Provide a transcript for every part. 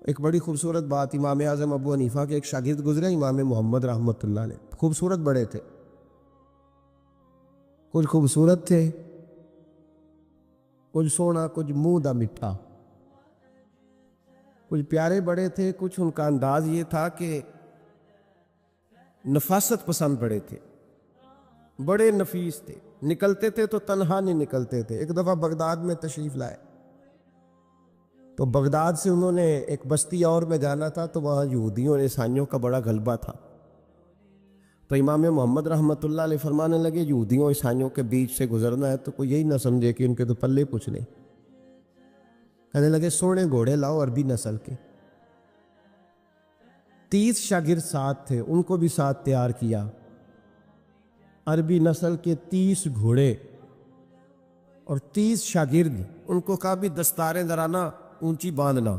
ایک بڑی خوبصورت بات، امام اعظم ابو حنیفہ کے ایک شاگرد گزرے امام محمد رحمۃ اللہ علیہ، خوبصورت بڑے تھے، کچھ خوبصورت تھے، کچھ سونا، کچھ منہ دا مٹھا، کچھ پیارے بڑے تھے، کچھ ان کا انداز یہ تھا کہ نفاست پسند بڑے تھے، بڑے نفیس تھے، نکلتے تھے تو تنہا نہیں نکلتے تھے۔ ایک دفعہ بغداد میں تشریف لائے تو بغداد سے انہوں نے ایک بستی اور میں جانا تھا، تو وہاں یہودیوں اور عیسائیوں کا بڑا غلبہ تھا، تو امام محمد رحمۃ اللہ علیہ فرمانے لگے یہودیوں اور عیسائیوں کے بیچ سے گزرنا ہے تو کوئی یہی نہ سمجھے کہ ان کے تو پلے کچھ نہیں۔ کہنے لگے سونے گھوڑے لاؤ عربی نسل کے۔ 30 شاگرد ساتھ تھے، ان کو بھی ساتھ تیار کیا، عربی نسل کے 30 گھوڑے اور 30 شاگرد، ان کو کہا بھی دستاریں درانا اونچی باندھنا،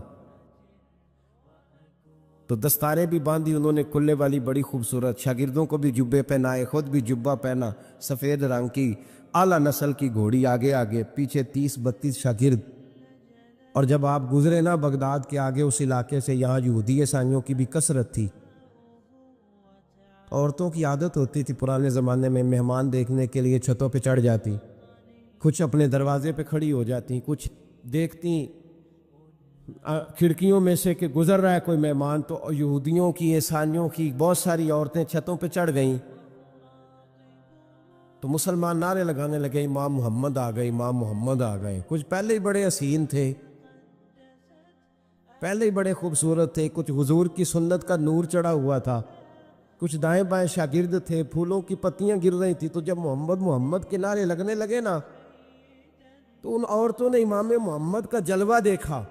تو دستاریں بھی باندھی انہوں نے کلے والی بڑی خوبصورت، شاگردوں کو بھی جبے پہنائے، خود بھی جبہ پہنا سفید رنگ کی، اعلیٰ نسل کی گھوڑی آگے آگے، پیچھے 30-32 شاگرد۔ اور جب آپ گزرے نا بغداد کے آگے اس علاقے سے، یہاں یہودی عیسائیوں کی بھی کثرت تھی، عورتوں کی عادت ہوتی تھی پرانے زمانے میں مہمان دیکھنے کے لیے چھتوں پہ چڑھ جاتی، کچھ اپنے دروازے پہ کھڑی ہو جاتی، کچھ دیکھتی کھڑکیوں میں سے کہ گزر رہا ہے کوئی مہمان، تو یہودیوں کی عیسائیوں کی بہت ساری عورتیں چھتوں پہ چڑھ گئیں، تو مسلمان نعرے لگانے لگے امام محمد آ گئے، امام محمد آ گئے۔ کچھ پہلے ہی بڑے حسین تھے، پہلے ہی بڑے خوبصورت تھے، کچھ حضور کی سنت کا نور چڑھا ہوا تھا، کچھ دائیں بائیں شاگرد تھے، پھولوں کی پتیاں گر رہی تھی، تو جب محمد محمد کے نعرے لگنے لگے نا تو ان عورتوں نے امام محمد کا جلوہ دیکھا،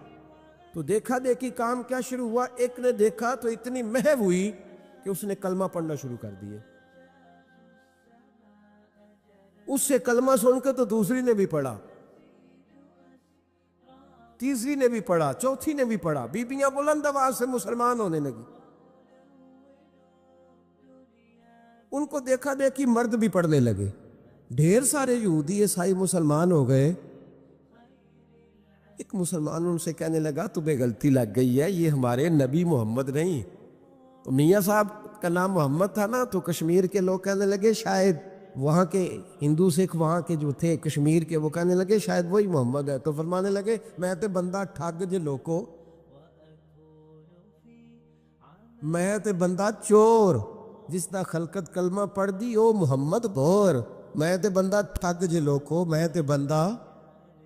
تو دیکھا دیکھی کام کیا شروع ہوا، ایک نے دیکھا تو اتنی محو ہوئی کہ اس نے کلمہ پڑھنا شروع کر دیے، اس سے کلمہ سن کے تو دوسری نے بھی پڑھا، تیسری نے بھی پڑھا، چوتھی نے بھی پڑھا، بیبیاں بلند آواز سے مسلمان ہونے لگی۔ ان کو دیکھا دیکھی مرد بھی پڑھنے لگے، ڈھیر سارے یہودی عیسائی مسلمان ہو گئے۔ ایک مسلمان ان سے کہنے لگا تمہیں غلطی لگ گئی ہے، یہ ہمارے نبی محمد نہیں۔ تو میاں صاحب کا نام محمد تھا نا، تو کشمیر کے لوگ کہنے لگے شاید وہاں کے ہندو سکھ وہاں کے جو تھے کشمیر کے، وہ کہنے لگے شاید وہی محمد ہے، تو فرمانے لگے میں تے بندہ ٹھگ جے لوکو، میں تے بندہ چور، جس دا خلقت کلمہ پڑھ دی او محمد بور، میں تے بندہ ٹھگ جے لوکو، میں تے بندہ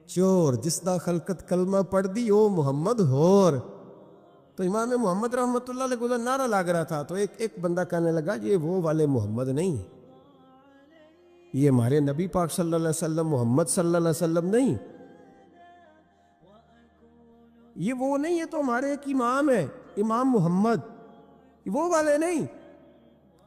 چور، جس دا خلقت کلمہ پڑھ دی او محمد ہور۔ تو امام محمد رحمۃ اللہ علیہ کو نعرہ لگ رہا تھا، تو ایک بندہ کہنے لگا یہ وہ والے محمد نہیں، یہ ہمارے نبی پاک صلی اللہ علیہ وسلم محمد صلی اللہ علیہ وسلم نہیں، یہ وہ نہیں، یہ تو ہمارے ایک امام ہے امام محمد، وہ والے نہیں۔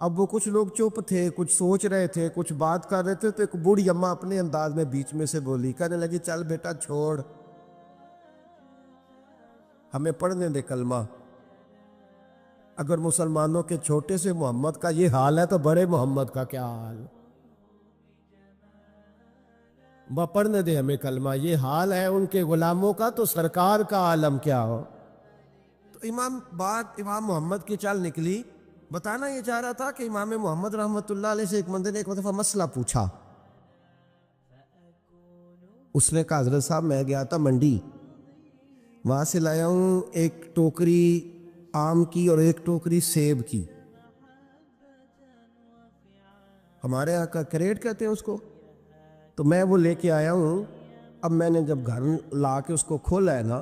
اب وہ کچھ لوگ چپ تھے، کچھ سوچ رہے تھے، کچھ بات کر رہے تھے، تو ایک بوڑھی اماں اپنے انداز میں بیچ میں سے بولی، کہنے لگی چل بیٹا چھوڑ، ہمیں پڑھنے دے کلمہ، اگر مسلمانوں کے چھوٹے سے محمد کا یہ حال ہے تو بڑے محمد کا کیا حال، پڑھنے دے ہمیں کلمہ، یہ حال ہے ان کے غلاموں کا تو سرکار کا عالم کیا ہو۔ تو امام محمد کی چال نکلی، بتانا یہ چاہ رہا تھا کہ امام محمد رحمۃ اللہ علیہ سے ایک بندے نے ایک دفعہ مسئلہ پوچھا، اس نے کہا حضرت صاحب میں گیا تھا منڈی، وہاں سے لایا ہوں ایک ٹوکری آم کی اور ایک ٹوکری سیب کی، ہمارے یہاں کا کریٹ کہتے ہیں اس کو، تو میں وہ لے کے آیا ہوں۔ اب میں نے جب گھر لا کے اس کو کھولا ہے نا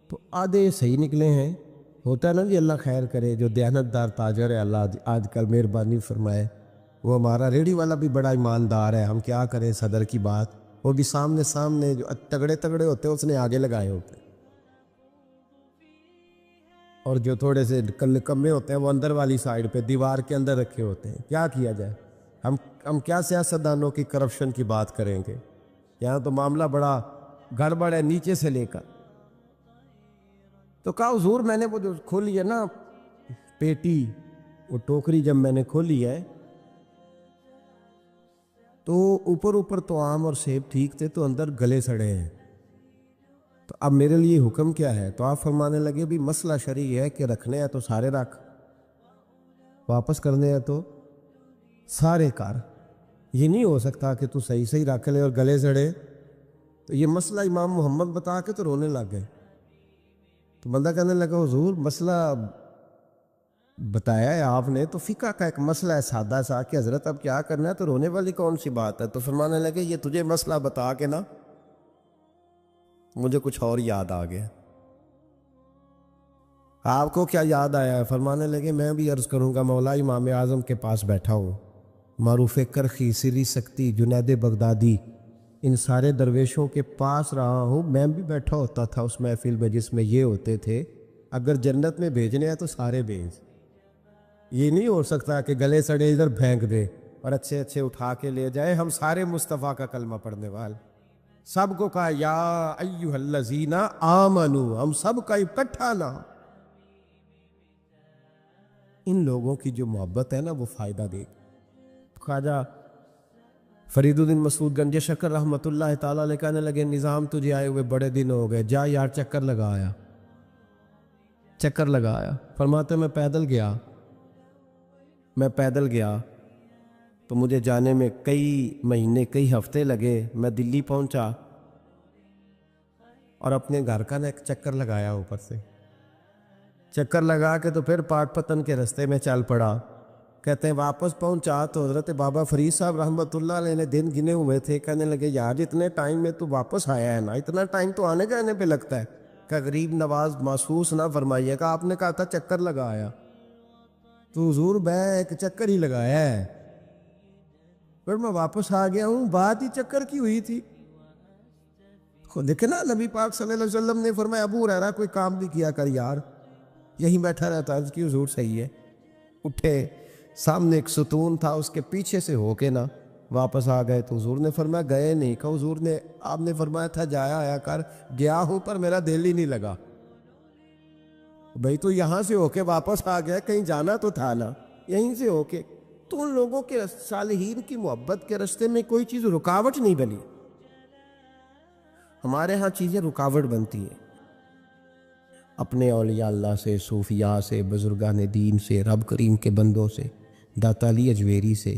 تو آدھے صحیح نکلے ہیں، ہوتا ہے نا جی اللہ خیر کرے، جو دیانتدار تاجر ہے اللہ آج کل مہربانی فرمائے، وہ ہمارا ریڑھی والا بھی بڑا ایماندار ہے، ہم کیا کریں صدر کی بات، وہ بھی سامنے جو تگڑے تگڑے ہوتے ہیں اس نے آگے لگائے ہوتے ہیں، اور جو تھوڑے سے کمے ہوتے ہیں وہ اندر والی سائڈ پہ دیوار کے اندر رکھے ہوتے ہیں۔ کیا کیا جائے، ہم کیا سیاستدانوں کی کرپشن کی بات کریں گے، یہاں تو معاملہ بڑا گڑبڑ ہے نیچے سے لے کر۔ تو کہا حضور میں نے وہ جو کھولی ہے نا پیٹی، وہ ٹوکری جب میں نے کھولی ہے تو اوپر تو آم اور سیب ٹھیک تھے، تو اندر گلے سڑے ہیں، تو اب میرے لیے حکم کیا ہے؟ تو آپ فرمانے لگے بھی مسئلہ شرعی ہے کہ رکھنے ہیں تو سارے رکھ، واپس کرنے ہیں تو سارے کر، یہ نہیں ہو سکتا کہ تو صحیح صحیح رکھ لے اور گلے سڑے۔ تو یہ مسئلہ امام محمد بتا کے تو رونے لگ گئے۔ تو بندہ کہنے لگا حضور مسئلہ بتایا ہے آپ نے، تو فقہ کا ایک مسئلہ ہے سادہ سا کہ حضرت اب کیا کرنا ہے، تو رونے والی کون سی بات ہے؟ تو فرمانے لگے یہ تجھے مسئلہ بتا کے نا مجھے کچھ اور یاد آ گیا۔ آپ کو کیا یاد آیا ہے؟ فرمانے لگے میں بھی عرض کروں گا، مولا امام اعظم کے پاس بیٹھا ہوں، معروف کرخی، سری سکتی، جنید بغدادی، ان سارے درویشوں کے پاس رہا ہوں، میں بھی بیٹھا ہوتا تھا اس محفل میں جس میں یہ ہوتے تھے، اگر جنت میں بھیجنے ہیں تو سارے بھیج، یہ نہیں ہو سکتا کہ گلے سڑے ادھر پھینک دے اور اچھے اچھے اٹھا کے لے جائے۔ ہم سارے مصطفیٰ کا کلمہ پڑھنے والے، سب کو کہا یا ایھا الذین آمنو، ہم سب کا اکٹھا نہ۔ ان لوگوں کی جو محبت ہے نا وہ فائدہ دے گی۔ خواجہ فرید الدین مسعود گنج شکر رحمۃ اللہ تعالیٰ علیہ کہنے لگے نظام تجھے آئے ہوئے بڑے دن ہو گئے، جا یار چکر لگایا، چکر لگایا۔ فرماتے میں پیدل گیا تو مجھے جانے میں کئی مہینے کئی ہفتے لگے۔ میں دلی پہنچا اور اپنے گھر کا نا ایک چکر لگایا، اوپر سے چکر لگا کے تو پھر پاٹ پتن کے رستے میں چل پڑا۔ کہتے ہیں واپس پہنچا تو حضرت بابا فرید صاحب رحمۃ اللہ علیہ نے دن گنے ہوئے تھے، کہنے لگے یار اتنے ٹائم میں تو واپس آیا ہے نا، اتنا ٹائم تو آنے جانے پہ لگتا ہے، کہ غریب نواز محسوس نہ فرمائیے گا، آپ نے کہا تھا چکر لگایا، تو حضور میں ایک چکر ہی لگایا ہے، پھر میں واپس آ گیا ہوں، بات ہی چکر کی ہوئی تھی۔ دیکھیں نا نبی پاک صلی اللہ علیہ وسلم نے فرمایا ابو ہریرہ کوئی کام بھی کیا کر یار، یہیں بیٹھا رہتا، عرض کی حضور صحیح ہے۔ اٹھے، سامنے ایک ستون تھا، اس کے پیچھے سے ہو کے نا واپس آ گئے، تو حضور نے فرمایا گئے نہیں، کہ حضور نے آپ نے فرمایا تھا جایا آیا کر، گیا ہوں پر میرا دل ہی نہیں لگا۔ بھئی تو یہاں سے ہو کے واپس آ گیا، کہیں جانا تو تھا نا، یہیں سے ہو کے۔ تو ان لوگوں کے صالحین کی محبت کے راستے میں کوئی چیز رکاوٹ نہیں بنی۔ ہمارے ہاں چیزیں رکاوٹ بنتی ہیں، اپنے اولیاء اللہ سے، صوفیاء سے، بزرگان دین سے، رب کریم کے بندوں سے، داتا علی اجمیری سے،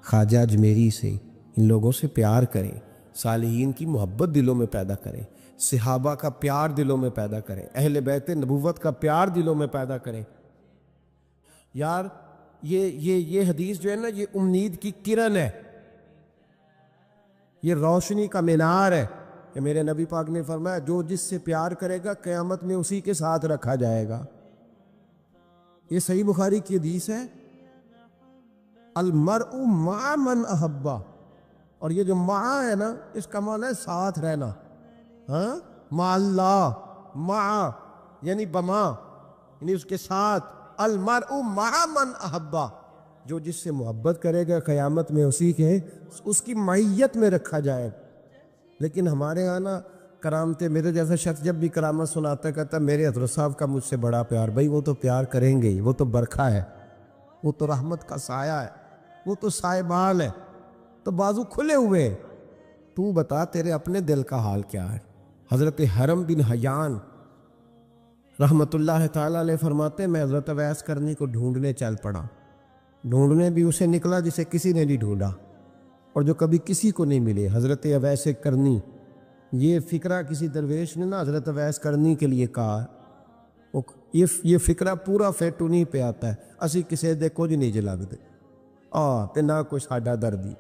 خواجہ اجمیری سے، ان لوگوں سے پیار کریں، صالحین کی محبت دلوں میں پیدا کریں، صحابہ کا پیار دلوں میں پیدا کریں، اہل بیت نبوت کا پیار دلوں میں پیدا کریں۔ یار یہ حدیث جو ہے نا، یہ امید کی کرن ہے، یہ روشنی کا مینار ہے کہ میرے نبی پاک نے فرمایا جو جس سے پیار کرے گا قیامت میں اسی کے ساتھ رکھا جائے گا۔ یہ صحیح بخاری کی حدیث ہے، المرء مع من احبہ، اور یہ جو مع ہے نا اس کا معنی ہے ساتھ رہنا، ہاں، مع اللہ، مع یعنی بما، یعنی اس کے ساتھ، المرء مع من احبہ، جو جس سے محبت کرے گا قیامت میں اسی کے اس کی معیت میں رکھا جائے۔ لیکن ہمارے ہاں نا کرامتیں، میرے جیسا شخص جب بھی کرامت سناتا ہے کہتا ہے میرے حضرت صاحب کا مجھ سے بڑا پیار۔ بھائی وہ تو پیار کریں گے ہی، وہ تو برکھا ہے، وہ تو رحمت کا سایہ ہے، وہ تو سائبان ہے، تو بازو کھلے ہوئے۔ تو بتا تیرے اپنے دل کا حال کیا ہے؟ حضرت حرم بن حیان رحمت اللہ تعالیٰ علیہ فرماتے ہیں میں حضرت اویس کرنی کو ڈھونڈنے چل پڑا، ڈھونڈنے بھی اسے نکلا جسے کسی نے نہیں ڈھونڈا اور جو کبھی کسی کو نہیں ملے، حضرت اویس کرنی۔ یہ فقرہ کسی درویش نے نا حضرت اویس کرنی کے لیے کہا، یہ فقرہ پورا فیٹونی پہ آتا ہے، اسی کسے دے کچھ نہیں جلگ دے، تے نہ کوئی ساڈا دردی،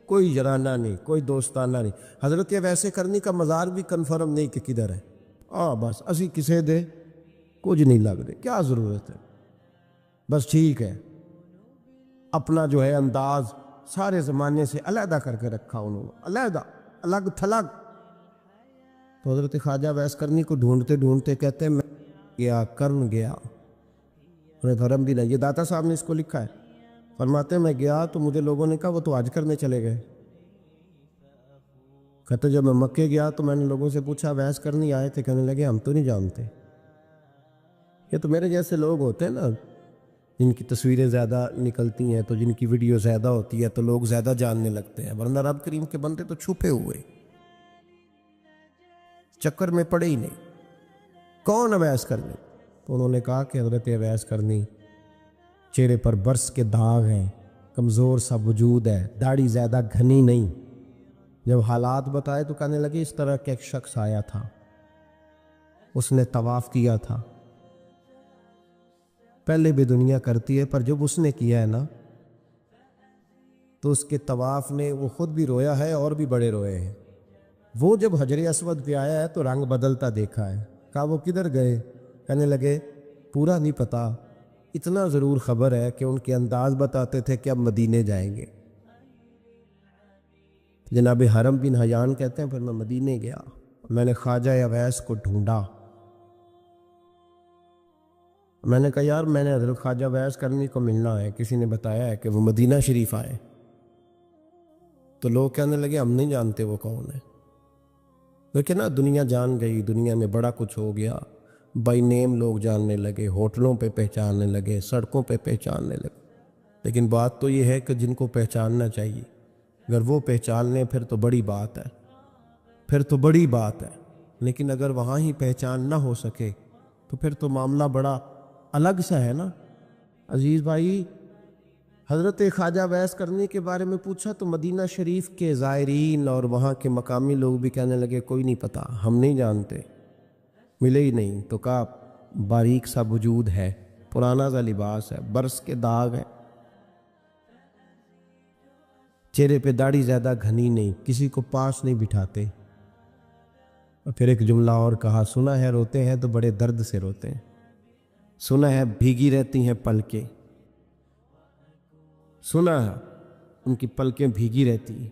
کوئی جرانہ نہیں، کوئی دوستانہ نہیں۔ حضرت اویس کرنی کا مزار بھی کنفرم نہیں کہ کدھر ہے، بس اسی کسے دے کچھ نہیں لگ دے، کیا ضرورت ہے، بس ٹھیک ہے، اپنا جو ہے انداز سارے زمانے سے علیحدہ کر کے رکھا انہوں نے، علیحدہ، الگ تھلگ۔ تو حضرت خواجہ اویس کرنی کو ڈھونڈتے ڈھونڈتے کہتے ہیں میں گیا، کرن گیا، انہیں دھرم بھی نہیں، یہ داتا صاحب نے اس کو لکھا ہے، فرماتے ہیں میں گیا تو مجھے لوگوں نے کہا وہ تو حج کرنے چلے گئے۔ کہتے جب میں مکے گیا تو میں نے لوگوں سے پوچھا اویس کرنی آئے تھے؟ کہنے لگے ہم تو نہیں جانتے۔ یہ تو میرے جیسے لوگ ہوتے ہیں نا جن کی تصویریں زیادہ نکلتی ہیں تو جن کی ویڈیو زیادہ ہوتی ہے تو لوگ زیادہ جاننے لگتے ہیں، ورنہ رب کریم کے بندے تو چھپے ہوئے چکر میں پڑے ہی نہیں. کون اویس کرنی؟ تو انہوں نے کہا کہ حضرت اویس کرنی چہرے پر برس کے داغ ہیں، کمزور سا وجود ہے، داڑھی زیادہ گھنی نہیں. جب حالات بتائے تو کہنے لگے اس طرح کا ایک شخص آیا تھا، اس نے طواف کیا تھا. پہلے بھی دنیا کرتی ہے، پر جب اس نے کیا ہے نا تو اس کے طواف نے وہ خود بھی رویا ہے اور بھی بڑے روئے ہیں. وہ جب حجر اسود پہ آیا ہے تو رنگ بدلتا دیکھا ہے. کہا وہ کدھر گئے؟ کہنے لگے پورا نہیں پتا، اتنا ضرور خبر ہے کہ ان کے انداز بتاتے تھے کہ اب مدینے جائیں گے. جناب حرم بن حیان کہتے ہیں پھر میں مدینے گیا، میں نے خواجہ اویس کو ڈھونڈا. میں نے کہا یار میں نے حضرت خواجہ اویس کرنی کو ملنا ہے، کسی نے بتایا ہے کہ وہ مدینہ شریف آئے. تو لوگ کہنے لگے ہم نہیں جانتے وہ کون ہے. لیکن نا دنیا جان گئی، دنیا میں بڑا کچھ ہو گیا، بائی نیم لوگ جاننے لگے، ہوٹلوں پہ پہچاننے لگے، سڑکوں پہ پہچاننے لگے. لیکن بات تو یہ ہے کہ جن کو پہچاننا چاہیے اگر وہ پہچان لیں پھر تو بڑی بات ہے، پھر تو بڑی بات ہے. لیکن اگر وہاں ہی پہچان نہ ہو سکے تو پھر تو معاملہ بڑا الگ سا ہے نا. عزیز بھائی، حضرت خواجہ اویس کرنی کے بارے میں پوچھا تو مدینہ شریف کے زائرین اور وہاں کے مقامی لوگ بھی کہنے لگے کوئی نہیں پتا، ہم نہیں جانتے، ملے ہی نہیں. تو کہا باریک سا وجود ہے، پرانا سا لباس ہے، برس کے داغ ہے، چہرے پہ داڑھی زیادہ گھنی نہیں، کسی کو پاس نہیں بٹھاتے. اور پھر ایک جملہ اور کہا، سنا ہے روتے ہیں تو بڑے درد سے روتے ہیں، سنا ہے بھیگی رہتی ہیں پلکیں، سنا ہے ان کی پلکیں بھیگی رہتی ہیں.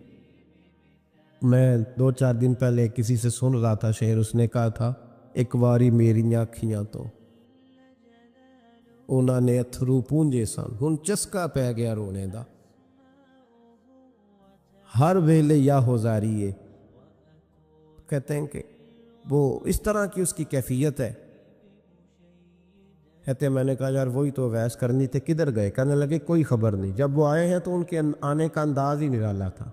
میں 2-4 دن پہلے کسی سے سن رہا تھا شعر، اس نے کہا تھا ایک واری میری آنکھیاں تو انہوں نے اتھرو پونجے سن، ہن چسکا پہ گیا رونے دا، ہر ویلے یا ہوزاری ہے. کہتے ہیں کہ وہ اس طرح کی اس کی کیفیت ہے. کہتے ہیں میں نے کہا یار وہی تو اویس کرنی تھے، کدھر گئے؟ کہنے لگے کوئی خبر نہیں. جب وہ آئے ہیں تو ان کے آنے کا انداز ہی نرالا تھا،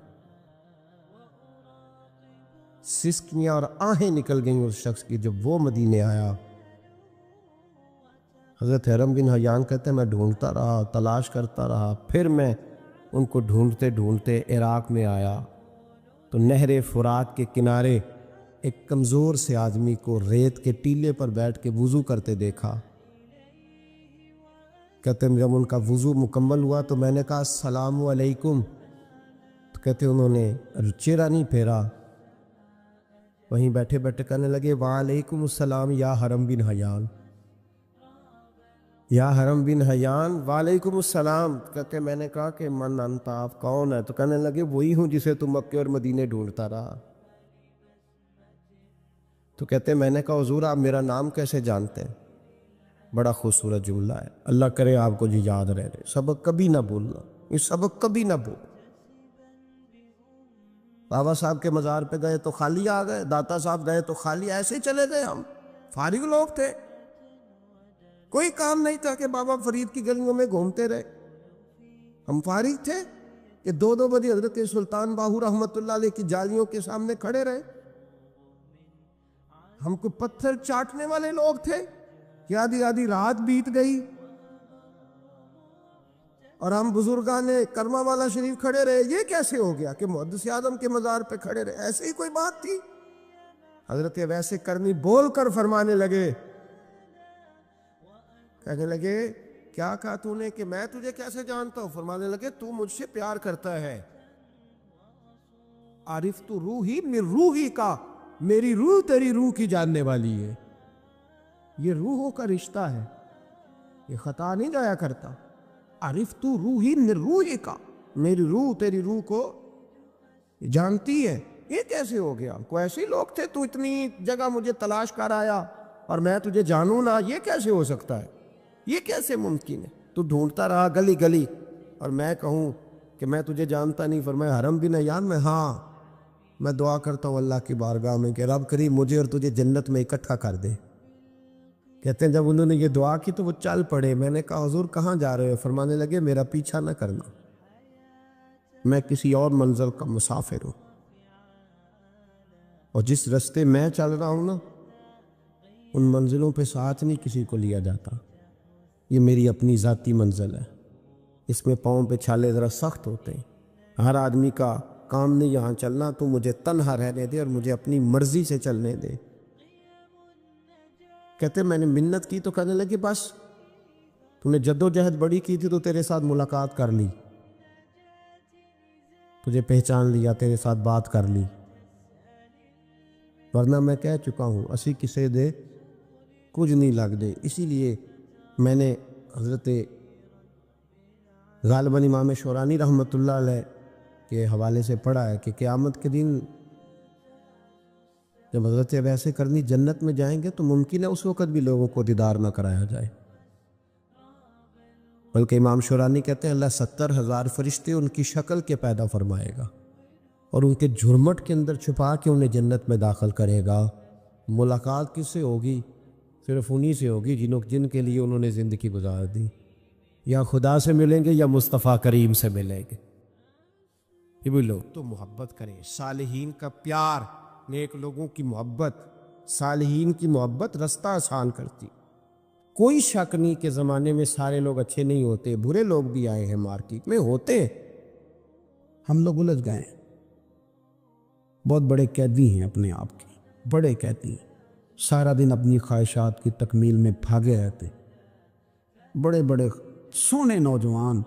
سسکیاں اور آہیں نکل گئیں اس شخص کی جب وہ مدینے آیا. حضرت حرم بن حیان کہتے ہیں میں ڈھونڈتا رہا، تلاش کرتا رہا، پھر میں ان کو ڈھونڈتے ڈھونڈتے عراق میں آیا تو نہر فرات کے کنارے ایک کمزور سے آدمی کو ریت کے ٹیلے پر بیٹھ کے وضو کرتے دیکھا. کہتے ہیں جب ان کا وضو مکمل ہوا تو میں نے کہا السلام علیکم، تو کہتے انہوں نے چہرہ نہیں پھیرا، وہیں بیٹھے بیٹھے کہنے لگے وعلیکم السلام یا حرم بن حیان، یا حرم بن حیان وعلیکم السلام. کہتے میں نے کہا کہ من انت، آپ کون ہے؟ تو کہنے لگے وہی ہوں جسے تم مکے اور مدینے ڈھونڈتا رہا. تو کہتے میں نے کہا حضور آپ میرا نام کیسے جانتے ہیں؟ بڑا خوبصورت جملہ ہے، اللہ کرے آپ کو جی یاد رہے، سبق کبھی نہ بھولنا، یہ سبق کبھی نہ بھول. بابا صاحب کے مزار پہ گئے تو خالی آ گئے، داتا صاحب گئے تو خالی، ایسے ہی چلے گئے. ہم فارغ لوگ تھے، کوئی کام نہیں تھا کہ بابا فرید کی گلیوں میں گھومتے رہے. ہم فارغ تھے کہ 2 بجے حضرت سلطان باہو رحمت اللہ علیہ کی جالیوں کے سامنے کھڑے رہے. ہم کو پتھر چاٹنے والے لوگ تھے کہ آدھی آدھی رات بیت گئی اور ہم بزرگان کرما والا شریف کھڑے رہے. یہ کیسے ہو گیا کہ محدث اعظم کے مزار پہ کھڑے رہے؟ ایسے ہی کوئی بات تھی؟ حضرت ویسے کرنی بول کر فرمانے لگے، کہنے لگے کیا کہا تو نے کہ میں تجھے کیسے جانتا ہوں؟ فرمانے لگے تو مجھ سے پیار کرتا ہے. عارف تو روحی من روحی کا، میری روح تیری روح کی جاننے والی ہے. یہ روحوں کا رشتہ ہے، یہ خطا نہیں جایا کرتا. عارف تو روحی من روحی کا، میری روح تیری روح کو جانتی ہے. یہ کیسے ہو گیا؟ کوئی ایسے لوگ تھے تو اتنی جگہ مجھے تلاش کر آیا اور میں تجھے جانوں نہ؟ یہ کیسے ہو سکتا ہے؟ یہ کیسے ممکن ہے؟ تو ڈھونڈتا رہا گلی گلی اور میں کہوں کہ میں تجھے جانتا نہیں؟ فرمایا حرم بن حیان میں، ہاں میں دعا کرتا ہوں اللہ کی بارگاہ میں کہ رب کریم مجھے اور تجھے جنت میں اکٹھا کر دے. کہتے ہیں جب انہوں نے یہ دعا کی تو وہ چل پڑے. میں نے کہا حضور کہاں جا رہے ہو؟ فرمانے لگے میرا پیچھا نہ کرنا، میں کسی اور منزل کا مسافر ہوں. اور جس رستے میں چل رہا ہوں نا، ان منزلوں پہ ساتھ نہیں کسی کو لیا جاتا. یہ میری اپنی ذاتی منزل ہے. اس میں پاؤں پہ چھالے ذرا سخت ہوتے ہیں. ہر آدمی کا کام نہیں یہاں چلنا. تو مجھے تنہا رہنے دے اور مجھے اپنی مرضی سے چلنے دے. کہتے میں نے منت کی تو کہنے لگے بس تو نے جدوجہد بڑی کی تھی تو تیرے ساتھ ملاقات کر لی، تجھے پہچان لیا، تیرے ساتھ بات کر لی، ورنہ میں کہہ چکا ہوں اسی کسے دے کچھ نہیں لگ دے. اسی لیے میں نے حضرت غالباً امام شورانی رحمۃ اللہ علیہ کے حوالے سے پڑھا ہے کہ قیامت کے دن جب حضرت ویسے کرنی جنت میں جائیں گے تو ممکن ہے اس وقت بھی لوگوں کو دیدار نہ کرایا جائے. بلکہ امام شورانی کہتے ہیں اللہ 70,000 فرشتے ان کی شکل کے پیدا فرمائے گا اور ان کے جھرمٹ کے اندر چھپا کے انہیں جنت میں داخل کرے گا. ملاقات کس سے ہوگی؟ صرف انہی سے ہوگی جن کے لیے انہوں نے زندگی گزار دی. یا خدا سے ملیں گے یا مصطفیٰ کریم سے ملیں گے. یہ بھی لوگ تو محبت کریں. صالحین کا پیار، نیک لوگوں کی محبت، صالحین کی محبت رستہ آسان کرتی. کوئی شک نہیں کہ زمانے میں سارے لوگ اچھے نہیں ہوتے، برے لوگ بھی آئے ہیں مارکیٹ میں، ہوتے. ہم لوگ الجھ گئے ہیں. بہت بڑے قیدی ہیں اپنے آپ کے، بڑے قیدی ہیں. سارا دن اپنی خواہشات کی تکمیل میں بھاگے رہتے. بڑے بڑے سونے نوجوان.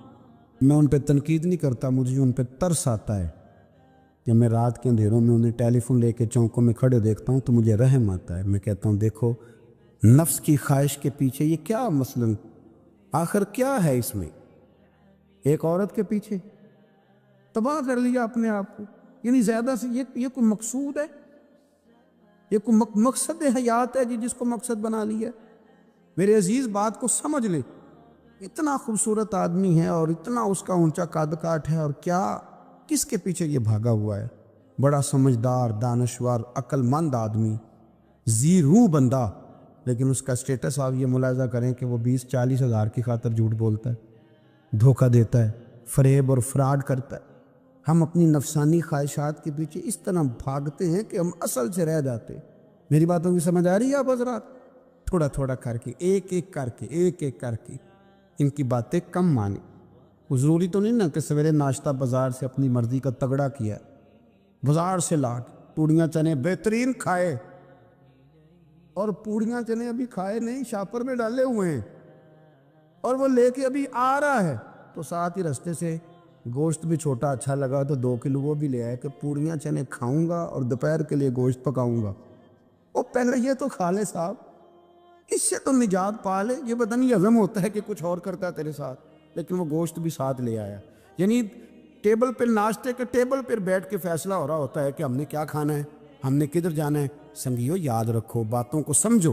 میں ان پہ تنقید نہیں کرتا، مجھے ان پہ ترس آتا ہے. جب میں رات کے اندھیروں میں انہیں ٹیلی فون لے کے چوکوں میں کھڑے دیکھتا ہوں تو مجھے رحم آتا ہے. میں کہتا ہوں دیکھو نفس کی خواہش کے پیچھے یہ کیا مثلاً آخر کیا ہے اس میں؟ ایک عورت کے پیچھے تباہ کر لیا اپنے آپ کو. یعنی زیادہ سے یہ کوئی مقصود ہے؟ یہ کوئی مقصد حیات ہے جس کو مقصد بنا لیا؟ میرے عزیز بات کو سمجھ لے. اتنا خوبصورت آدمی ہے اور اتنا اس کا اونچا قد کاٹ ہے، اور کیا کس کے پیچھے یہ بھاگا ہوا ہے؟ بڑا سمجھدار، دانشور، عقل مند آدمی، ذی روح بندہ، لیکن اس کا سٹیٹس آپ یہ ملاحظہ کریں کہ وہ 20-40 ہزار کی خاطر جھوٹ بولتا ہے، دھوکہ دیتا ہے، فریب اور فراڈ کرتا ہے. ہم اپنی نفسانی خواہشات کے پیچھے اس طرح بھاگتے ہیں کہ ہم اصل سے رہ جاتے. میری باتوں کی سمجھ آ رہی ہے آپ حضرات؟ تھوڑا تھوڑا کر کے، ایک ایک کر کے ان کی باتیں کم مانی. ضروری تو نہیں نا کہ سویرے ناشتہ بازار سے اپنی مرضی کا تگڑا کیا، بازار سے لا کے پوڑیاں چنے بہترین کھائے، اور پوڑیاں چنے ابھی کھائے نہیں، شاپر میں ڈالے ہوئے ہیں، اور وہ لے کے ابھی آ رہا ہے تو ساتھ ہی رستے سے گوشت بھی چھوٹا اچھا لگا تو 2 کلو وہ بھی لے آئے کہ پوڑیاں چنے کھاؤں گا اور دوپہر کے لیے گوشت پکاؤں گا. وہ پہلے یہ تو کھا لے صاحب، اس سے تو نجات پا لے. یہ پتہ نہیں ہضم ہوتا ہے کہ کچھ اور کرتا ہے تیرے ساتھ، لیکن وہ گوشت بھی ساتھ لے آیا. یعنی ٹیبل پہ، ناشتے کے ٹیبل پہ بیٹھ کے فیصلہ ہو رہا ہوتا ہے کہ ہم نے کیا کھانا ہے، ہم نے کدھر جانا ہے. سنگیو یاد رکھو، باتوں کو سمجھو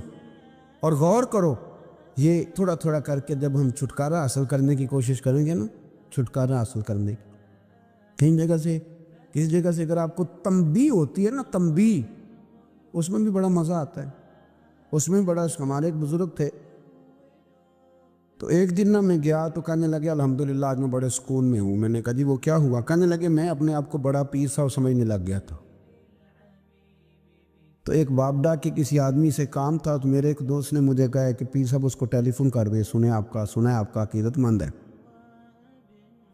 اور غور کرو. یہ تھوڑا تھوڑا کر کے جب ہم چھٹکارا حاصل کرنے کی کوشش کریں گے نا، چھٹکارا حاصل کرنے کی کہیں جگہ سے، کسی جگہ سے اگر آپ کو تنبیہ ہوتی ہے نا، تنبیہ، اس میں بھی بڑا مزہ آتا ہے. اس میں بڑا، ہمارے ایک بزرگ تھے تو ایک دن نا میں گیا تو کہنے لگے الحمدللہ آج میں بڑے سکون میں ہوں. میں نے کہا جی وہ کیا ہوا؟ کہنے لگے میں اپنے آپ کو بڑا پیر صاحب سمجھنے لگ گیا تھا. تو ایک بابڈا کے کسی آدمی سے کام تھا تو میرے ایک دوست نے مجھے کہا کہ پیر صاحب اس کو ٹیلی فون کر دے، سنا ہے آپ کا عقیدت مند ہے.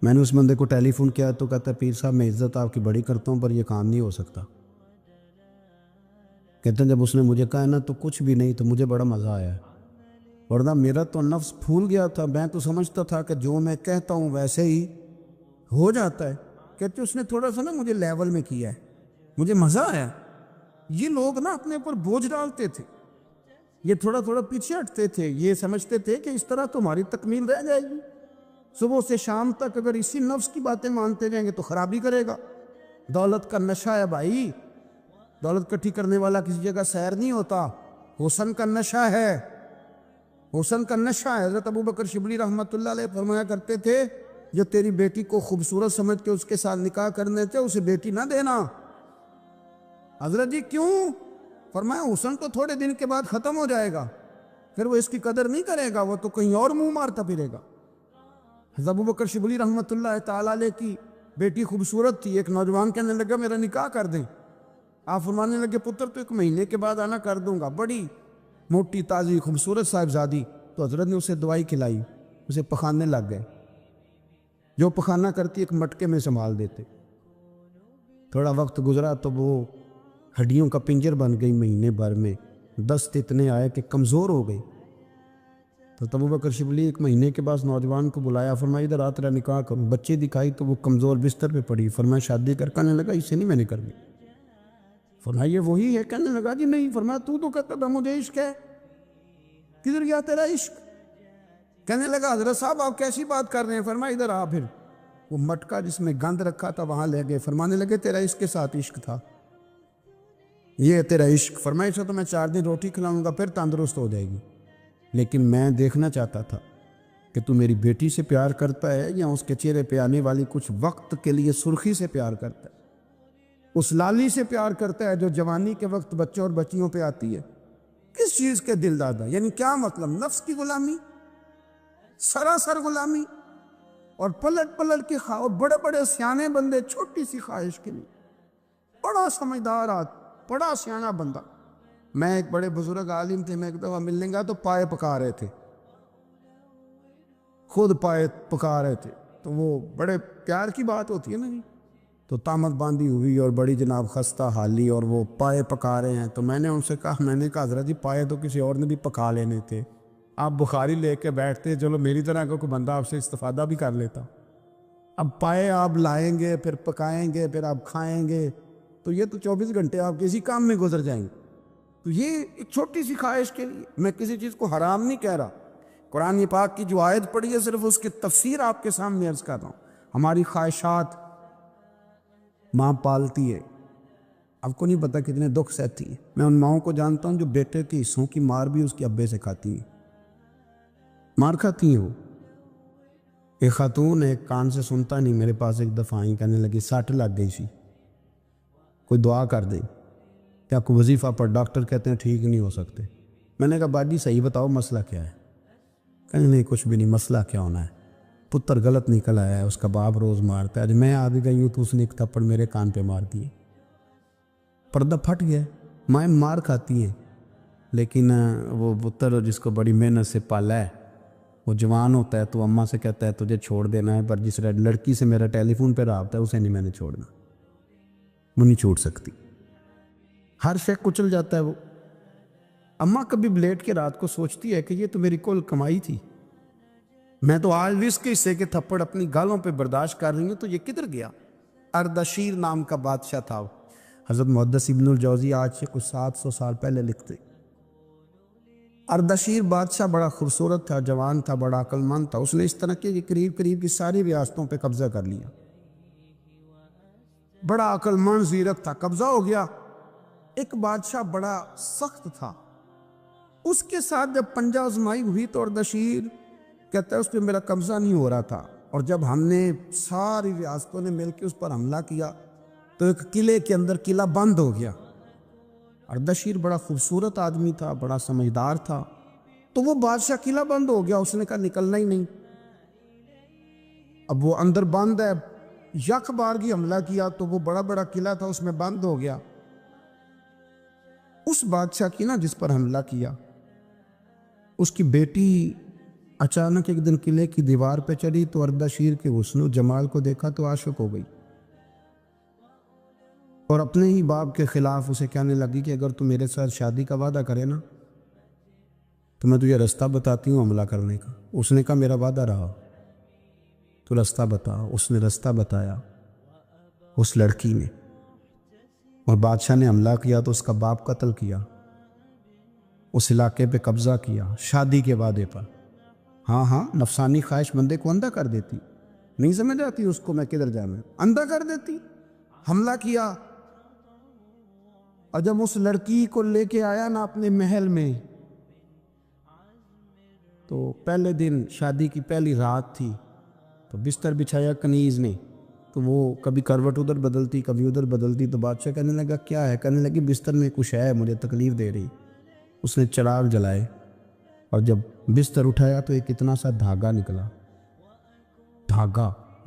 میں نے اس بندے کو ٹیلی فون کیا تو کہتا ہے پیر صاحب میں عزت آپ کی بڑی کرتا ہوں پر یہ کام نہیں ہو سکتا. کہتے ہیں جب اس نے مجھے کہا نا تو کچھ بھی نہیں، تو مجھے بڑا مزہ آیا، ورنہ میرا تو نفس پھول گیا تھا. میں تو سمجھتا تھا کہ جو میں کہتا ہوں ویسے ہی ہو جاتا ہے. کہتے اس نے تھوڑا سا نا مجھے لیول میں کیا ہے، مجھے مزہ آیا. یہ لوگ نا اپنے اوپر بوجھ ڈالتے تھے، یہ تھوڑا تھوڑا پیچھے ہٹتے تھے، یہ سمجھتے تھے کہ اس طرح تمہاری تکمیل رہ جائے گی. صبح سے شام تک اگر اسی نفس کی باتیں مانتے جائیں گے تو خرابی کرے گا. دولت کا نشہ ہے بھائی، دولت کٹھی کرنے والا کسی جگہ سیر نہیں ہوتا. حسن کا نشہ ہے، حسن کا نشہ ہے. حضرت ابو بکر شبلی رحمۃ اللہ علیہ فرمایا کرتے تھے جو تیری بیٹی کو خوبصورت سمجھ کے اس کے ساتھ نکاح کرنے تھے اسے بیٹی نہ دینا. حضرت جی کیوں؟ فرمایا حسن تو تھوڑے دن کے بعد ختم ہو جائے گا، پھر وہ اس کی قدر نہیں کرے گا، وہ تو کہیں اور منہ مارتا پھرے گا. حضرت ابو بکر شبلی رحمۃ اللہ تعالیٰ علیہ کی بیٹی خوبصورت تھی. ایک نوجوان کہنے لگا میرا نکاح کر دیں. آپ فرمانے لگے پتر تو 1 مہینے کے بعد آنا، کر دوں گا۔ بڑی موٹی تازی خوبصورت صاحبزادی، تو حضرت نے اسے دوائی کھلائی، اسے پخانے لگ گئے۔ جو پخانہ کرتی ایک مٹکے میں سنبھال دیتے۔ تھوڑا وقت گزرا تو وہ ہڈیوں کا پنجر بن گئی، مہینے بھر میں دست اتنے آئے کہ کمزور ہو گئی۔ تو ابو بکر شبلی 1 مہینے کے بعد نوجوان کو بلایا، فرمایا ادھر آ، تیرا نکاح کروں۔ بچے دکھائی تو وہ کمزور بستر پہ پڑی، فرمایا شادی کر۔ کہنے لگا اس سے نہیں میں نے کرنی۔ فرمایا یہ وہی ہے؟ کہنے لگا جی نہیں۔ فرمایا تو کہتا تھا مجھے عشق ہے، کدھر گیا تیرا عشق؟ کہنے لگا حضرت صاحب آپ کیسی بات کر رہے ہیں؟ فرمایا ادھر آ۔ پھر وہ مٹکا جس میں گند رکھا تھا وہاں لے گئے، فرمانے لگے تیرا اس کے ساتھ عشق تھا، یہ ہے تیرا عشق۔ فرمایا اسے تو میں 4 دن روٹی کھلاؤں گا پھر تندرست ہو جائے گی، لیکن میں دیکھنا چاہتا تھا کہ تو میری بیٹی سے پیار کرتا ہے یا اس کے چہرے پہ آنے والی کچھ وقت کے لیے سرخی سے پیار کرتا ہے، اس لالی سے پیار کرتا ہے جو جوانی کے وقت بچوں اور بچیوں پہ آتی ہے۔ کس چیز کے دل دادا؟ یعنی کیا مطلب؟ نفس کی غلامی، سراسر غلامی، اور پلٹ پلٹ کے بڑے بڑے سیانے بندے چھوٹی سی خواہش کے لیے۔ بڑا سمجھدار بڑا سیانہ بندہ۔ میں ایک بڑے بزرگ عالم تھے، میں ایک دفعہ ملنے گا تو پائے پکا رہے تھے، خود پائے پکا رہے تھے، تو وہ بڑے پیار کی بات ہوتی ہے نا جی، تو تامت باندھی ہوئی اور بڑی جناب خستہ حالی، اور وہ پائے پکا رہے ہیں۔ تو میں نے ان سے کہا حضرت جی پائے تو کسی اور نے بھی پکا لینے تھے، آپ بخاری لے کے بیٹھتے، چلو میری طرح کا کوئی بندہ آپ سے استفادہ بھی کر لیتا۔ اب پائے آپ لائیں گے، پھر پکائیں گے، پھر آپ کھائیں گے، تو یہ تو 24 گھنٹے آپ کسی کام میں گزر جائیں گے۔ تو یہ ایک چھوٹی سی خواہش کے لیے، میں کسی چیز کو حرام نہیں کہہ رہا، قرآن پاک کی جو آیت پڑھی ہے صرف اس کی تفسیر آپ کے سامنے عرض کر رہا ہوں۔ ہماری خواہشات ماں پالتی ہے، آپ کو نہیں پتہ کتنے دکھ سہتی ہے۔ میں ان ماؤں کو جانتا ہوں جو بیٹے کے حصوں کی مار بھی اس کے ابے سے کھاتی ہیں، مار کھاتی ہیں وہ۔ ایک خاتون ایک کان سے سنتا نہیں، میرے پاس ایک دفعہ آئی، کہنے لگی 60 لگ گئی سی، کوئی دعا کر دے، کیا کوئی وظیفہ پر ڈاکٹر کہتے ہیں ٹھیک نہیں ہو سکتے۔ میں نے کہا باجی صحیح بتاؤ مسئلہ کیا ہے؟ کہنے نہیں کچھ بھی نہیں، مسئلہ کیا ہونا ہے، پتر غلط نکل آیا ہے، اس کا باپ روز مارتا ہے، آج میں آ بھی گئی ہوں تو اس نے ایک تھپڑ میرے کان پہ مار دیے، پردہ پھٹ گیا۔ مائیں مار کھاتی ہیں، لیکن وہ پتر جس کو بڑی محنت سے پالا ہے، وہ جوان ہوتا ہے تو اماں سے کہتا ہے تجھے چھوڑ دینا ہے، پر جس لڑکی سے میرا ٹیلی فون پہ رابطہ ہے اسے نہیں میں نے چھوڑنا، وہ نہیں چھوڑ سکتی، ہر شے کچل جاتا ہے وہ۔ اماں کبھی بلیٹ کے رات کو سوچتی ہے کہ یہ تو میری کل کمائی تھی، میں تو آج بھی اس کے حصے کے تھپڑ اپنی گالوں پہ برداشت کر رہی ہوں، تو یہ کدھر گیا؟ اردشیر نام کا بادشاہ تھا، حضرت محدث ابن الجوزی آج سے کچھ 700 سال پہلے لکھتے۔ اردشیر بادشاہ بڑا خوبصورت تھا، جوان تھا، بڑا عقل مند تھا، اس نے اس طرح کی قریب کی ساری ریاستوں پہ قبضہ کر لیا، بڑا عقل مند زیرک تھا، قبضہ ہو گیا۔ ایک بادشاہ بڑا سخت تھا، اس کے ساتھ جب پنجہ آزمائی ہوئی تو اردشیر کہتا ہے اس پہ میرا قبضہ نہیں ہو رہا تھا، اور جب ہم نے ساری ریاستوں نے مل کے اس پر حملہ کیا تو ایک قلعے کے اندر قلعہ بند ہو گیا۔ اردشیر بڑا خوبصورت آدمی تھا، بڑا سمجھدار تھا، تو وہ بادشاہ قلعہ بند ہو گیا، اس نے کہا نکلنا ہی نہیں، اب وہ اندر بند ہے، یک بارگی حملہ کیا تو وہ بڑا بڑا قلعہ تھا اس میں بند ہو گیا۔ اس بادشاہ کی نا جس پر حملہ کیا، اس کی بیٹی اچانک ایک دن قلعے کی دیوار پہ چڑھی تو اردشیر کے حسن و جمال کو دیکھا تو عاشق ہو گئی، اور اپنے ہی باپ کے خلاف اسے کہنے لگی کہ اگر تو میرے ساتھ شادی کا وعدہ کرے نا تو میں تجھے رستہ بتاتی ہوں حملہ کرنے کا۔ اس نے کہا میرا وعدہ رہا، تو رستہ بتا۔ اس نے رستہ بتایا اس لڑکی نے، اور بادشاہ نے حملہ کیا تو اس کا باپ قتل کیا، اس علاقے پہ قبضہ کیا شادی کے وعدے پر۔ ہاں نفسانی خواہش بندے کو اندھا کر دیتی، نہیں سمجھ آتی اس کو میں کدھر جانا، اندھا کر دیتی۔ حملہ کیا، اور جب اس لڑکی کو لے کے آیا نا اپنے محل میں، تو پہلے دن شادی کی پہلی رات تھی، تو بستر بچھایا کنیز نے، تو وہ کبھی کروٹ ادھر بدلتی کبھی ادھر بدلتی، تو بادشاہ کہنے لگا کیا ہے؟ کہنے لگی بستر میں کچھ ہے، مجھے تکلیف دے رہی۔ اس نے چراغ جلائے اور جب بستر اٹھایا تو ایک اتنا سا دھاگا نکلا،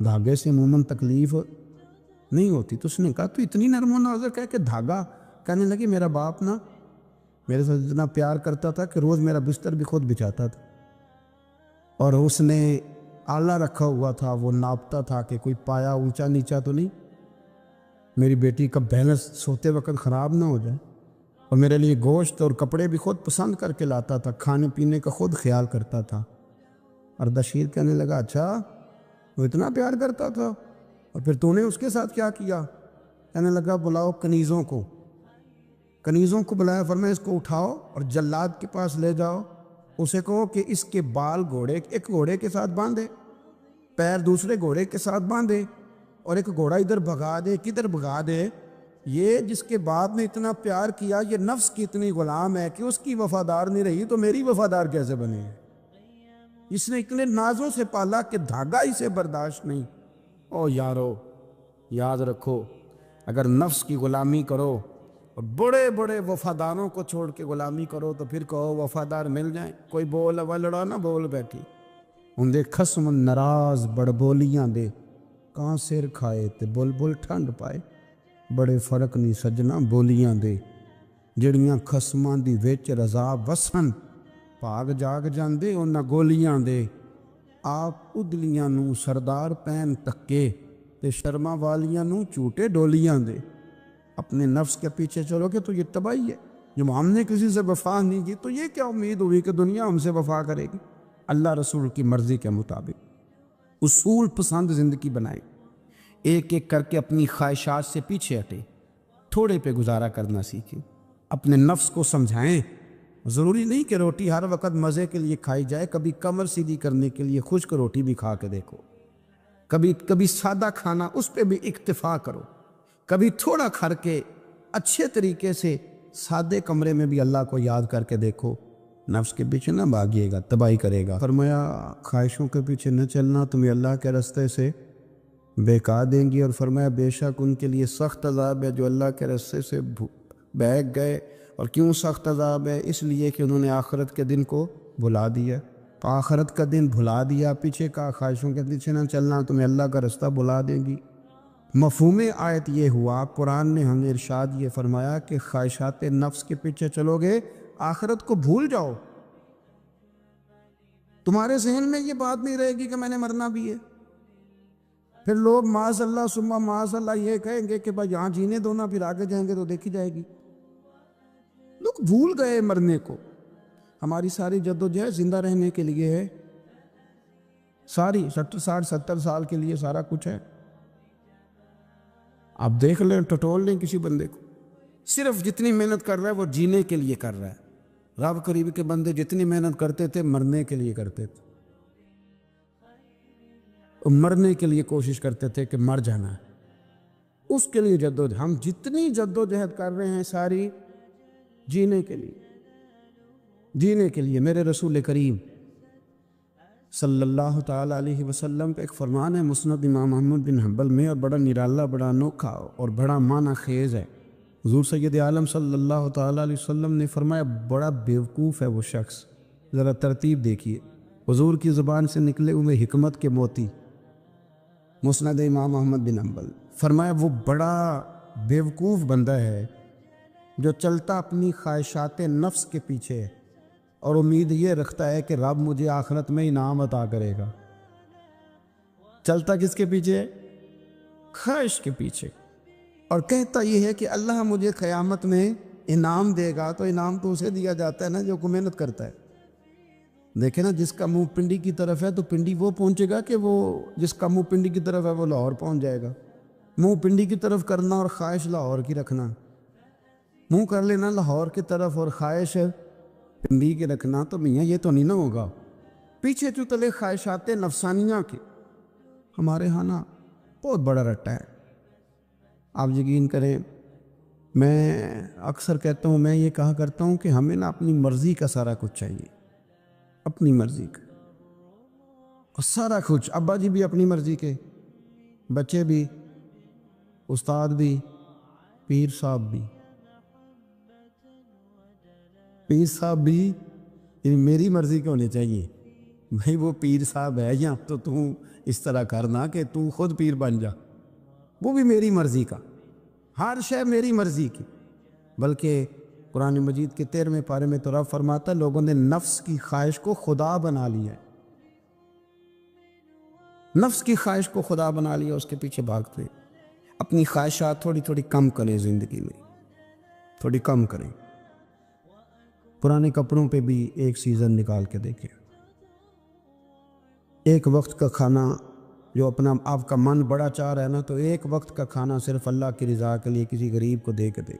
دھاگے سے عموماً تکلیف نہیں ہوتی، تو اس نے کہا تو اتنی نرم و نازک ہے کہ دھاگا کہنے لگی میرا باپ نا میرے ساتھ اتنا پیار کرتا تھا کہ روز میرا بستر بھی خود بچھاتا تھا، اور اس نے آلہ رکھا ہوا تھا، وہ ناپتا تھا کہ کوئی پایا اونچا نیچا تو نہیں، میری بیٹی کا بیلنس سوتے وقت خراب نہ ہو جائے، اور میرے لیے گوشت اور کپڑے بھی خود پسند کر کے لاتا تھا، کھانے پینے کا خود خیال کرتا تھا۔ اردشیر کہنے لگا اچھا وہ اتنا پیار کرتا تھا، اور پھر تو نے اس کے ساتھ کیا کیا؟ کہنے لگا بلاؤ کنیزوں کو بلایا، فرمایا اس کو اٹھاؤ اور جلاد کے پاس لے جاؤ، اسے کہو کہ اس کے بال ایک گھوڑے کے ساتھ باندھے، پیر دوسرے گھوڑے کے ساتھ باندھے، اور ایک گھوڑا ادھر بھگا دے، کدھر بھگا دے، یہ جس کے باپ نے اتنا پیار کیا، یہ نفس کی اتنی غلام ہے کہ اس کی وفادار نہیں رہی تو میری وفادار کیسے بنے؟ اس نے اتنے نازوں سے پالا کہ دھاگا اسے برداشت نہیں۔ او یارو یاد رکھو، اگر نفس کی غلامی کرو اور بڑے بڑے وفاداروں کو چھوڑ کے غلامی کرو تو پھر کہو وفادار مل جائیں، کوئی بول ہوا لڑا نہ بول بیٹھی، ان دے خصم ناراض بڑبولیاں دے، کہاں سر کھائے تے بلبل ٹھنڈ پائے، بڑے فرق نہیں سجنا بولیاں دے، جڑیاں خصماں دی وچ رضا وسن، بھاگ جاگ جاندے انہاں گولیاں دے، آپ ادلیاں نو سردار پین تکے تے شرما والیاں نو چوٹے ڈولیاں دے۔ اپنے نفس کے پیچھے چلو گے تو یہ تباہی ہے، جب ہم نے کسی سے وفا نہیں کی تو یہ کیا امید ہوئی کہ دنیا ہم سے وفا کرے گی؟ اللہ رسول کی مرضی کے مطابق اصول پسند زندگی بنائیں، ایک ایک کر کے اپنی خواہشات سے پیچھے ہٹیں، تھوڑے پہ گزارا کرنا سیکھیں، اپنے نفس کو سمجھائیں۔ ضروری نہیں کہ روٹی ہر وقت مزے کے لیے کھائی جائے، کبھی کمر سیدھی کرنے کے لیے خشک روٹی بھی کھا کے دیکھو، کبھی سادہ کھانا اس پہ بھی اکتفا کرو، کبھی تھوڑا کھا کے اچھے طریقے سے سادے کمرے میں بھی اللہ کو یاد کر کے دیکھو۔ نفس کے پیچھے نہ بھاگیے گا، تباہی کرے گا۔ فرمایا خواہشوں کے پیچھے نہ چلنا، تمہیں اللہ کے راستے سے بہکا دیں گی، اور فرمایا بے شک ان کے لیے سخت عذاب ہے جو اللہ کے راستے سے بہک گئے۔ اور کیوں سخت عذاب ہے؟ اس لیے کہ انہوں نے آخرت کے دن کو بھلا دیا، آخرت کا دن بھلا دیا، پیچھے کا خواہشوں کے پیچھے نہ چلنا، تمہیں اللہ کا راستہ بھلا دیں گی۔ مفہوم آیت یہ ہوا، قرآن نے ہمیں ارشاد یہ فرمایا کہ خواہشات نفس کے پیچھے چلو گے آخرت کو بھول جاؤ، تمہارے ذہن میں یہ بات نہیں رہے گی کہ میں نے مرنا بھی ہے۔ پھر لوگ معاذ اللہ ثم معاذ اللہ یہ کہیں گے کہ بھائی یہاں جینے دو نا، پھر آگے جائیں گے تو دیکھی جائے گی۔ لوگ بھول گئے مرنے کو۔ ہماری ساری جدوجہد زندہ رہنے کے لیے ہے، ساری 60 70 سال کے لیے سارا کچھ ہے۔ آپ دیکھ لیں، ٹٹول لیں کسی بندے کو، صرف جتنی محنت کر رہا ہے وہ جینے کے لیے کر رہا ہے۔ رب قریب کے بندے جتنی محنت کرتے تھے مرنے کے لیے کرتے تھے، مرنے کے لیے کوشش کرتے تھے کہ مر جانا ہے، اس کے لیے جدوجہد۔ ہم جتنی جدوجہد کر رہے ہیں ساری جینے کے لیے۔ میرے رسول کریم صلی اللہ تعالیٰ علیہ وسلم کا ایک فرمان ہے مسند امام احمد بن حنبل میں، اور بڑا نرالا، بڑا انوکھا اور بڑا معنی خیز ہے۔ حضور سید عالم صلی اللہ تعالیٰ علیہ وسلم نے فرمایا بڑا بیوقوف ہے وہ شخص، ذرا ترتیب دیکھیے، حضور کی زبان سے نکلے ہوئے حکمت کے موتی، مسند امام احمد بن حنبل۔ فرمایا وہ بڑا بیوقوف بندہ ہے جو چلتا اپنی خواہشات نفس کے پیچھے ہے اور امید یہ رکھتا ہے کہ رب مجھے آخرت میں انعام عطا کرے گا۔ چلتا کس کے پیچھے ہے؟ خواہش کے پیچھے، اور کہتا یہ ہے کہ اللہ مجھے قیامت میں انعام دے گا، تو انعام تو اسے دیا جاتا ہے نا جو محنت کرتا ہے۔ دیکھیں نا، جس کا منہ پنڈی کی طرف ہے تو پنڈی وہ پہنچے گا کہ وہ جس کا منہ پنڈی کی طرف ہے وہ لاہور پہنچ جائے گا۔ منہ پنڈی کی طرف کرنا اور خواہش لاہور کی رکھنا، منہ کر لینا لاہور کی طرف اور خواہش پنڈی کے رکھنا، تو میاں یہ تو نہیں نہ ہوگا۔ پیچھے جو تلے خواہشات نفسانیہ کے ہمارے ہاں نا بہت بڑا رٹا ہے۔ آپ یقین کریں، میں اکثر کہتا ہوں، میں یہ کہا کرتا ہوں کہ ہمیں نا اپنی مرضی کا سارا کچھ چاہیے، اپنی مرضی کا، اور سارا کچھ۔ ابا جی بھی اپنی مرضی کے، بچے بھی، استاد بھی، پیر صاحب بھی، پیر صاحب بھی، یعنی میری مرضی کے ہونے چاہیے۔ بھائی وہ پیر صاحب ہے یا تو اس طرح کرنا کہ تو خود پیر بن جا، وہ بھی میری مرضی کا، ہر شے میری مرضی کی۔ بلکہ قرآن مجید کے 13ویں پارے میں تو رب فرماتا ہے لوگوں نے نفس کی خواہش کو خدا بنا لیا ہے، نفس کی خواہش کو خدا بنا لیا، اس کے پیچھے بھاگتے ہیں۔ اپنی خواہشات تھوڑی تھوڑی کم کریں، زندگی میں تھوڑی کم کریں۔ پرانے کپڑوں پہ بھی ایک سیزن نکال کے دیکھیں۔ ایک وقت کا کھانا جو اپنا آپ کا من بڑا چاہ رہا ہے نا، تو ایک وقت کا کھانا صرف اللہ کی رضا کے لیے کسی غریب کو دے کے دے۔